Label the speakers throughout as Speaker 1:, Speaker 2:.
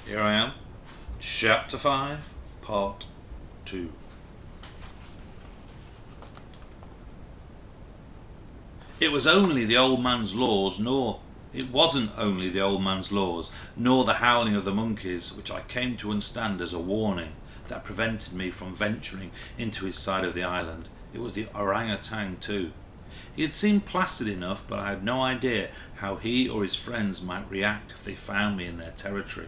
Speaker 1: Here I am, Chapter 5, Part 2. It wasn't only the old man's laws, nor the howling of the monkeys, which I came to understand as a warning, that prevented me from venturing into his side of the island. It was the orangutan too. He had seemed placid enough, but I had no idea how he or his friends might react if they found me in their territory.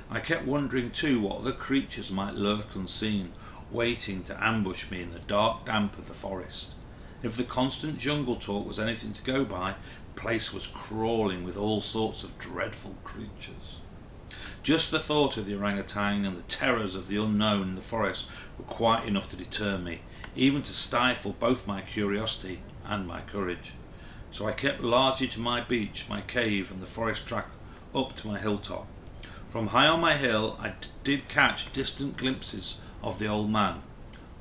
Speaker 1: I kept wondering too what other creatures might lurk unseen, waiting to ambush me in the dark damp of the forest. If the constant jungle talk was anything to go by, the place was crawling with all sorts of dreadful creatures. Just the thought of the orangutan and the terrors of the unknown in the forest were quite enough to deter me, even to stifle both my curiosity and my courage. So I kept largely to my beach, my cave, and the forest track up to my hilltop. From high on my hill I did catch distant glimpses of the old man.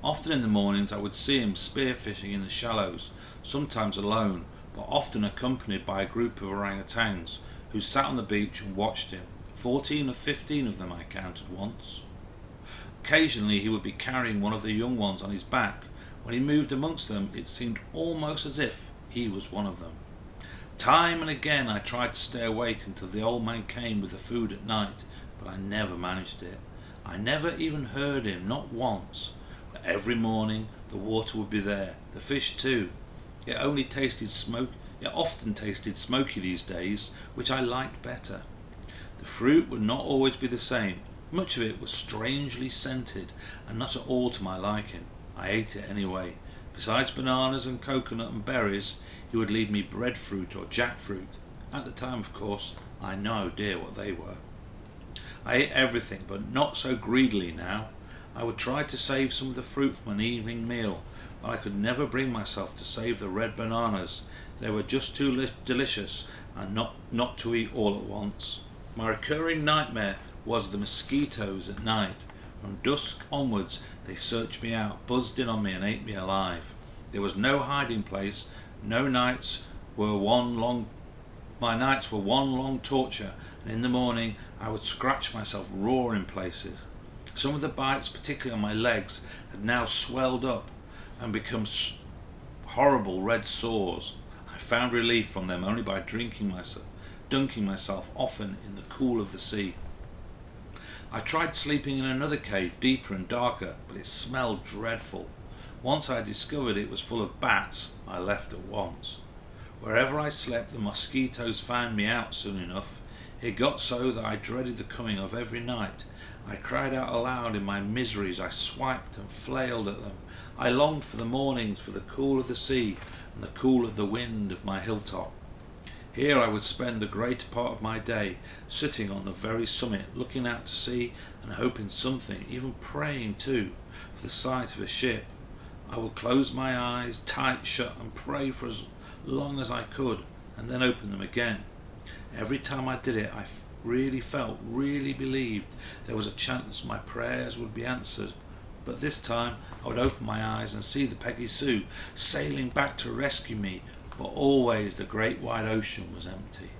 Speaker 1: Often in the mornings I would see him spearfishing in the shallows, sometimes alone, but often accompanied by a group of orangutans who sat on the beach and watched him. 14 or 15 of them I counted once. Occasionally he would be carrying one of the young ones on his back. When he moved amongst them, it seemed almost as if he was one of them. Time and again I tried to stay awake until the old man came with the food at night, but I never managed it. I never even heard him, not once. But every morning the water would be there, the fish too. It often tasted smoky these days, which I liked better. The fruit would not always be the same. Much of it was strangely scented, and not at all to my liking. I ate it anyway. Besides bananas and coconut and berries, he would leave me breadfruit or jackfruit. At the time, of course, I had no idea what they were. I ate everything, but not so greedily now. I would try to save some of the fruit from an evening meal, but I could never bring myself to save the red bananas. They were just too delicious, and not to eat all at once. My recurring nightmare was the mosquitoes at night. From dusk onwards they searched me out, buzzed in on me and ate me alive. There was no hiding place. My nights were one long torture, and in the morning I would scratch myself raw in places. Some of the bites, particularly on my legs, had now swelled up and become horrible red sores. I found relief from them only by dunking myself often in the cool of the sea. I tried sleeping in another cave, deeper and darker, but it smelled dreadful. Once I discovered it was full of bats, I left at once. Wherever I slept, the mosquitoes found me out soon enough. It got so that I dreaded the coming of every night. I cried out aloud in my miseries. I swiped and flailed at them. I longed for the mornings, for the cool of the sea and the cool of the wind of my hilltop. Here I would spend the greater part of my day, sitting on the very summit, looking out to sea and hoping something, even praying too, for the sight of a ship. I would close my eyes tight shut and pray for as long as I could, and then open them again. Every time I did it, I really believed there was a chance my prayers would be answered. But this time I would open my eyes and see the Peggy Sue sailing back to rescue me, but always the great wide ocean was empty.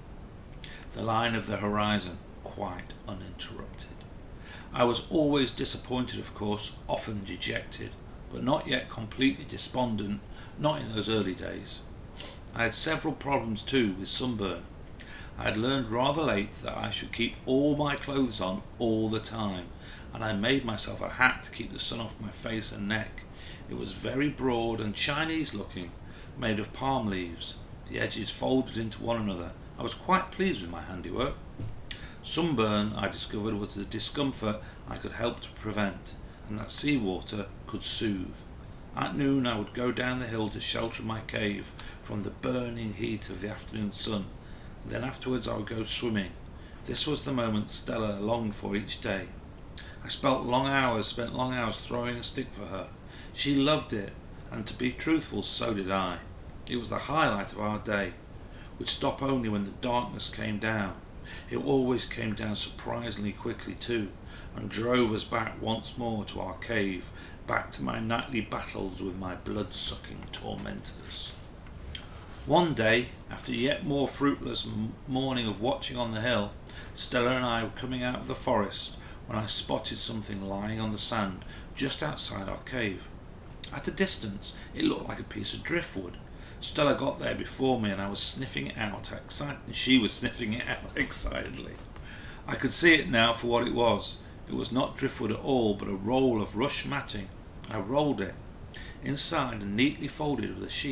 Speaker 1: The line of the horizon quite uninterrupted. I was always disappointed, of course, often dejected, but not yet completely despondent, not in those early days. I had several problems too with sunburn. I had learned rather late that I should keep all my clothes on all the time, and I made myself a hat to keep the sun off my face and neck. It was very broad and Chinese looking, made of palm leaves, the edges folded into one another. I was quite pleased with my handiwork. Sunburn, I discovered, was the discomfort I could help to prevent, and that seawater could soothe. At noon I would go down the hill to shelter my cave from the burning heat of the afternoon sun, and then afterwards I would go swimming. This was the moment Stella longed for each day. I spent long hours throwing a stick for her. She loved it, and to be truthful, so did I. It was the highlight of our day. We'd stop only when the darkness came down. It always came down surprisingly quickly too, and drove us back once more to our cave, back to my nightly battles with my blood-sucking tormentors. One day, after yet more fruitless morning of watching on the hill, Stella and I were coming out of the forest when I spotted something lying on the sand just outside our cave. At a distance, it looked like a piece of driftwood. Stella got there before me and I was sniffing it out she was sniffing it out excitedly. I could see it now for what it was. It was not driftwood at all, but a roll of rush matting. I rolled it. Inside and neatly folded was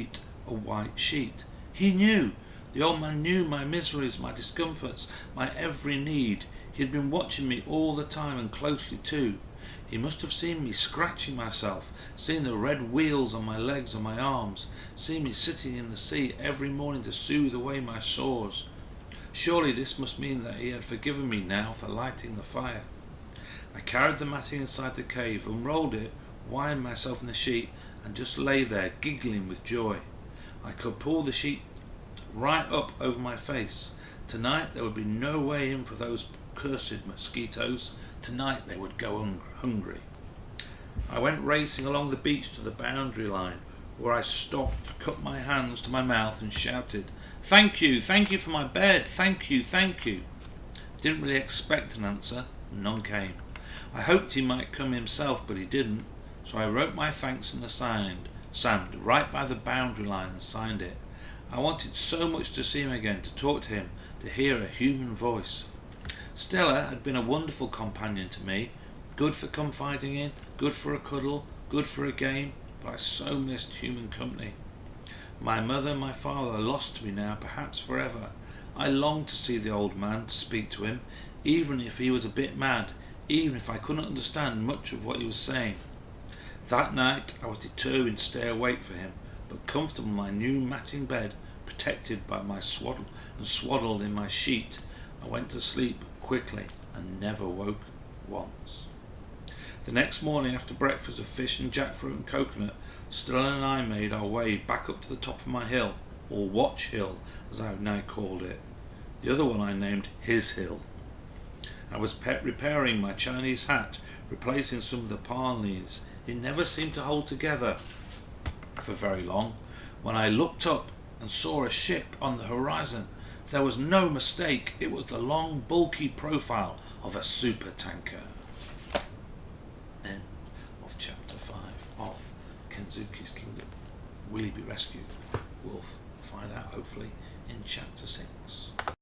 Speaker 1: a white sheet. He knew! The old man knew my miseries, my discomforts, my every need. He had been watching me all the time, and closely too. He must have seen me scratching myself, seen the red wheals on my legs and my arms, seen me sitting in the sea every morning to soothe away my sores. Surely this must mean that he had forgiven me now for lighting the fire. I carried the matting inside the cave, unrolled it, wound myself in the sheet, and just lay there, giggling with joy. I could pull the sheet right up over my face. Tonight there would be no way in for those cursed mosquitoes. Tonight they would go hungry. I went racing along the beach to the boundary line, where I stopped, cut my hands to my mouth and shouted, thank you for my bed, thank you. Didn't really expect an answer, and none came. I hoped he might come himself, but he didn't, so I wrote my thanks in the sand right by the boundary line and signed it. I wanted so much to see him again, to talk to him, to hear a human voice. Stella had been a wonderful companion to me, good for confiding in, good for a cuddle, good for a game, but I so missed human company. My mother and my father are lost to me now, perhaps forever. I longed to see the old man, to speak to him, even if he was a bit mad, even if I couldn't understand much of what he was saying. That night I was determined to stay awake for him, but comfortable in my new matting bed, protected by my swaddled in my sheet, I went to sleep quickly and never woke once. The next morning, after breakfast of fish and jackfruit and coconut, Stella and I made our way back up to the top of my hill, or Watch Hill as I have now called it. The other one I named His Hill. I was repairing my Chinese hat, replacing some of the palm leaves. It never seemed to hold together for very long. When I looked up and saw a ship on the horizon, there was no mistake. It was the long, bulky profile of a supertanker. End of chapter 5 of Kensuke's Kingdom. Will he be rescued? We'll find out hopefully in chapter 6.